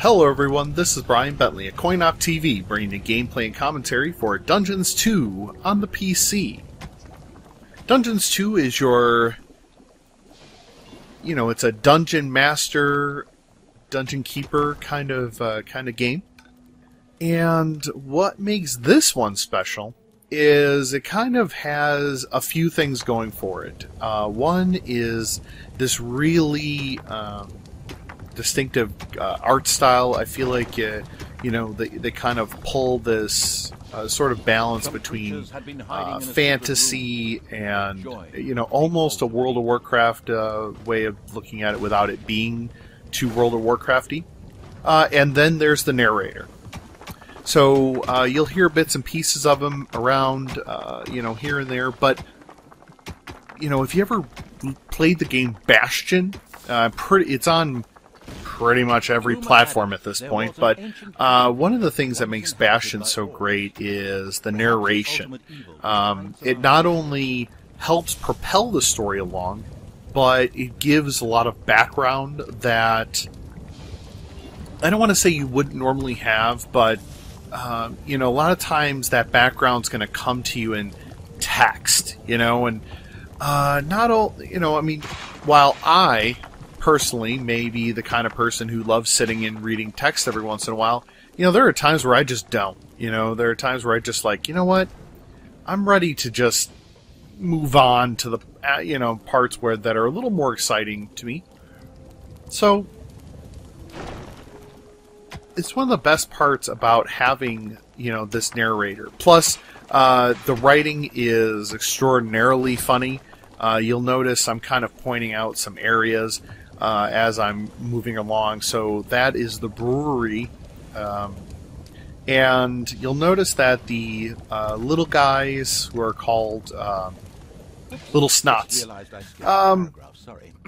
Hello everyone, this is Brian Bentley at CoinOpTV, bringing you gameplay and commentary for Dungeons 2 on the PC. Dungeons 2 is your, it's a dungeon master, dungeon keeper kind of game. And what makes this one special is it kind of has a few things going for it. One is this really distinctive art style. I feel like they kind of pull this sort of balance between fantasy and almost a World of Warcraft way of looking at it without it being too World of Warcrafty. And then there's the narrator. So you'll hear bits and pieces of him around, here and there. But if you ever played the game Bastion, it's on pretty much every platform at this point, but one of the things that makes Bastion so great is the narration. It not only helps propel the story along, but it gives a lot of background that I don't want to say you wouldn't normally have, but a lot of times that background's going to come to you in text, and not all, while I personally may be the kind of person who loves sitting and reading text every once in a while, there are times where I just don't. There are times where I just like, what? I'm ready to just move on to the, parts that are a little more exciting to me. So, it's one of the best parts about having, this narrator. Plus, the writing is extraordinarily funny. You'll notice I'm kind of pointing out some areas as I'm moving along. So that is the brewery. And you'll notice that the little guys who are called Little Snots,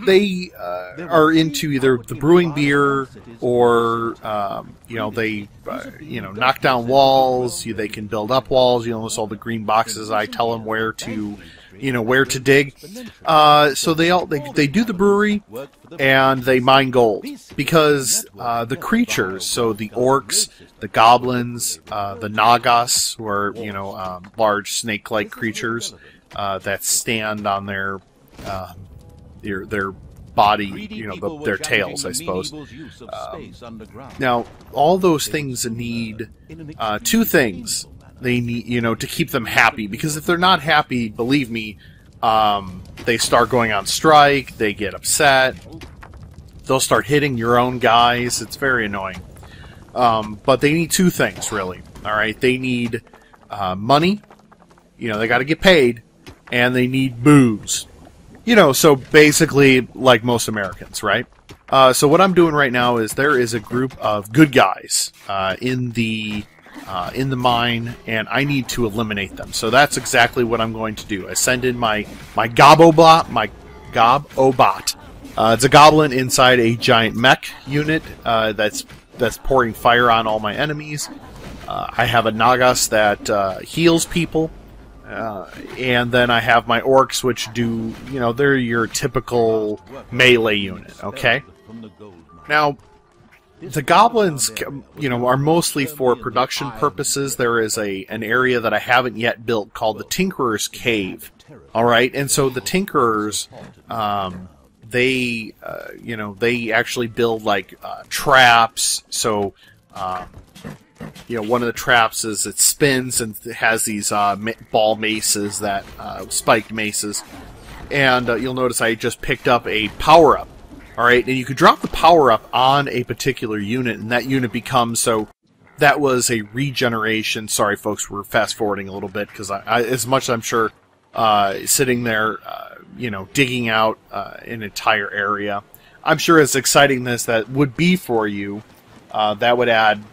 they are into either the brewing beer or, they, knock down walls. They can build up walls. You notice all the green boxes. I tell them where to dig. So they do the brewery and they mine gold because the creatures, so the orcs, the goblins, the nagas, who are large snake-like creatures that stand on their body, their tails, I suppose. Now, all those things need two things. They need, to keep them happy, because if they're not happy, believe me, they start going on strike, they get upset, they'll start hitting your own guys. It's very annoying. But they need two things, really. Alright, they need money, they gotta get paid, and they need booze. So basically, like most Americans, right? So what I'm doing right now is there is a group of good guys in the mine, and I need to eliminate them. So that's exactly what I'm going to do. I send in my Gobobot. It's a goblin inside a giant mech unit that's pouring fire on all my enemies. I have a Nagas that heals people. And then I have my orcs, which do, they're your typical melee unit, okay? Now, the goblins, are mostly for production purposes. There is an area that I haven't yet built called the Tinkerer's Cave. Alright, and so the Tinkerers, they actually build, traps. So, one of the traps is it spins and it has these ball maces, that spiked maces. And you'll notice I just picked up a power-up. Alright, and you could drop the power-up on a particular unit, and that unit becomes, so that was a regeneration. Sorry, folks, we're fast-forwarding a little bit, because as much as I'm sure sitting there, digging out an entire area, I'm sure as exciting as that would be for you, that would add,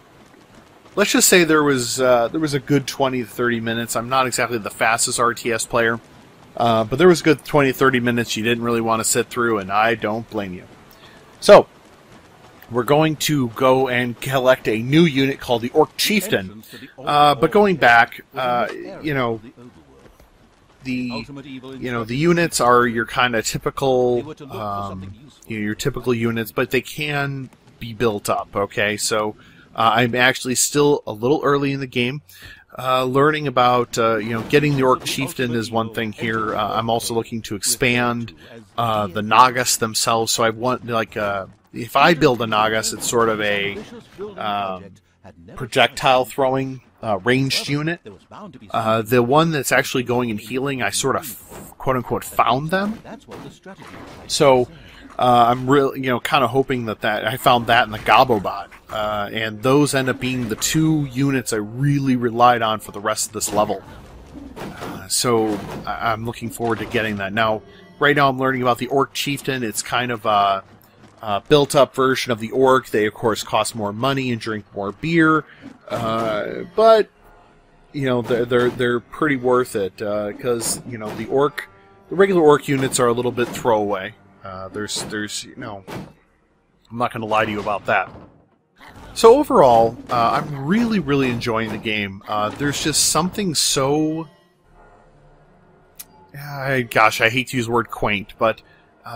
let's just say there was a good 20 to 30 minutes. I'm not exactly the fastest RTS player, but there was a good 20 to 30 minutes you didn't really want to sit through, and I don't blame you. So, we're going to go and collect a new unit called the Orc Chieftain. But going back, the units are your kind of typical, your typical units, but they can be built up. Okay, so I'm actually still a little early in the game. Learning about, getting the Orc Chieftain is one thing here. I'm also looking to expand the Nagas themselves. So I want, if I build a Nagas, it's sort of a projectile throwing ranged unit. The one that's actually going and healing, I sort of, quote-unquote, found them. So I'm really, kind of hoping that I found that in the Gobobot. And those end up being the two units I really relied on for the rest of this level. So I'm looking forward to getting that. Now, right now I'm learning about the Orc Chieftain. It's kind of a built-up version of the Orc. They, of course, cost more money and drink more beer. But, they're pretty worth it. Because, the regular Orc units are a little bit throwaway. There's I'm not going to lie to you about that. So overall, I'm really, really enjoying the game. There's just something so... gosh, I hate to use the word quaint, but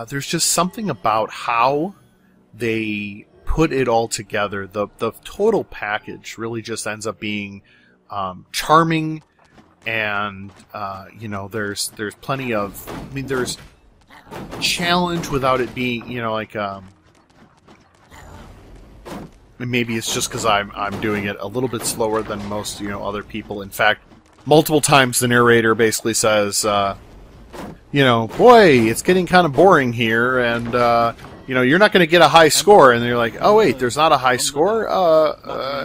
there's just something about how they put it all together. The total package really just ends up being charming, and, there's plenty of... there's challenge without it being, maybe it's just because I'm doing it a little bit slower than most, other people. In fact, multiple times the narrator basically says, boy, it's getting kind of boring here, and, you're not going to get a high score. And they're like, oh, wait, there's not a high score?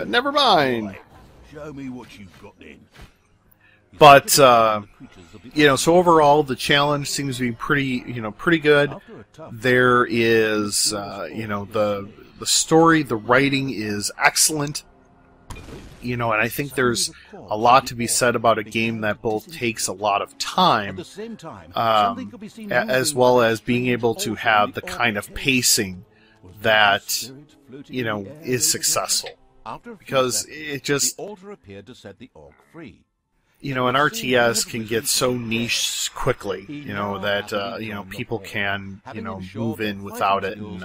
Never mind. Show me what you've got then. But, so overall, the challenge seems to be pretty good. There is, the story, the writing is excellent. And I think there's a lot to be said about a game that both takes a lot of time, as well as being able to have the kind of pacing that, is successful. Because it just... an RTS can get so niche quickly, that, people can, move in without it and,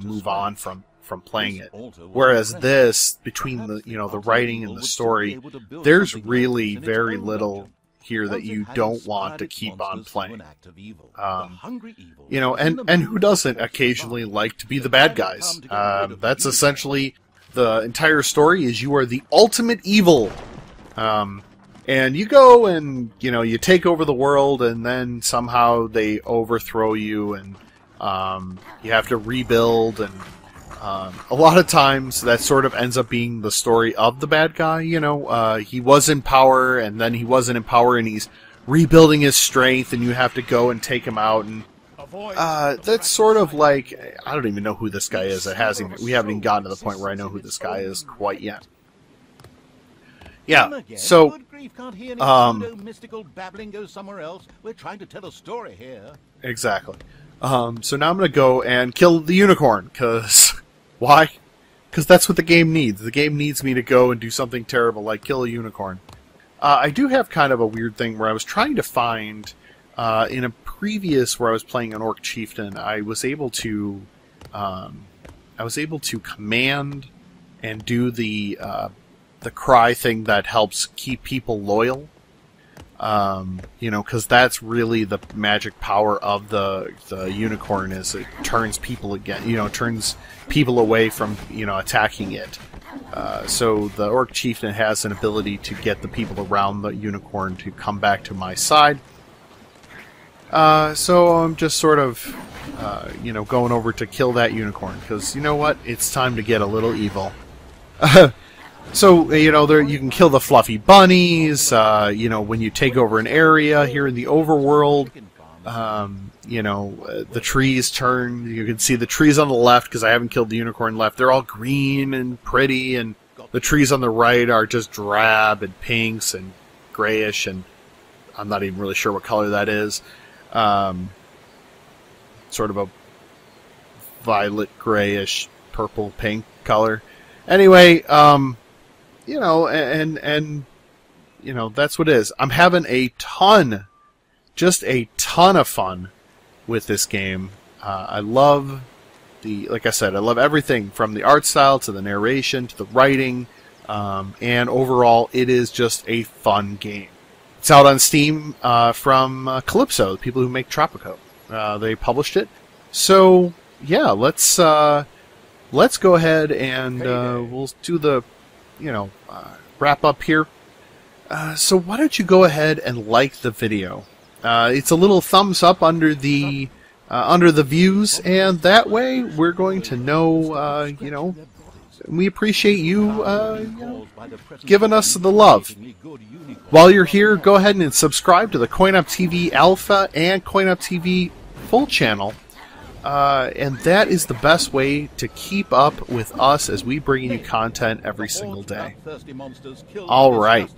move on from playing it. Whereas this, between the, the writing and the story, there's really very little here that you don't want to keep on playing. And who doesn't occasionally like to be the bad guys? That's essentially the entire story, is you are the ultimate evil. And you go and, you take over the world, and then somehow they overthrow you, and you have to rebuild, and a lot of times that sort of ends up being the story of the bad guy. He was in power, and then he wasn't in power, and he's rebuilding his strength, and you have to go and take him out, and that's sort of like, I don't even know who this guy is. We haven't even gotten to the point where I know who this guy is quite yet. Yeah, so, mystical babbling goes somewhere else. We're trying to tell a story here. Exactly. So now I'm going to go and kill the unicorn, because... Why? Because that's what the game needs. The game needs me to go and do something terrible, like kill a unicorn. I do have kind of a weird thing where I was trying to find, in a previous where I was playing an Orc Chieftain, I was able to command and do the cry thing that helps keep people loyal. Because that's really the magic power of the unicorn, is it turns people turns people away from, attacking it. So the Orc Chieftain has an ability to get the people around the unicorn to come back to my side. So I'm just sort of, going over to kill that unicorn, because you know what? It's time to get a little evil. So, there you can kill the fluffy bunnies, when you take over an area here in the overworld, the trees turn. You can see the trees on the left, because I haven't killed the unicorn left. They're all green and pretty, and the trees on the right are just drab and pinks and grayish, and I'm not even really sure what color that is. Sort of a violet, grayish, purple, pink color. Anyway, that's what it is. I'm having just a ton of fun with this game. I love like I said, I love everything from the art style to the narration to the writing, and overall, it is just a fun game. It's out on Steam from Calypso, the people who make Tropico. They published it. So yeah, let's go ahead and we'll do the wrap up here. So why don't you go ahead and like the video? It's a little thumbs up under the views, and that way we're going to know, we appreciate you, giving us the love. While you're here, go ahead and subscribe to the CoinOpTV Alpha and CoinOpTV Full channel, and that is the best way to keep up with us as we bring you content every single day. All right.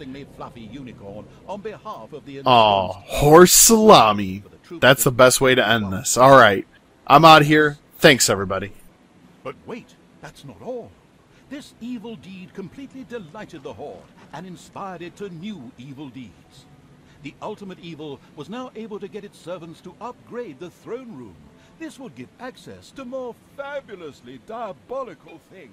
Oh, horse salami. That's the best way to end this. All right. I'm out of here. Thanks, everybody. But wait, that's not all. This evil deed completely delighted the Horde and inspired it to new evil deeds. The ultimate evil was now able to get its servants to upgrade the throne room. This would give access to more fabulously diabolical things.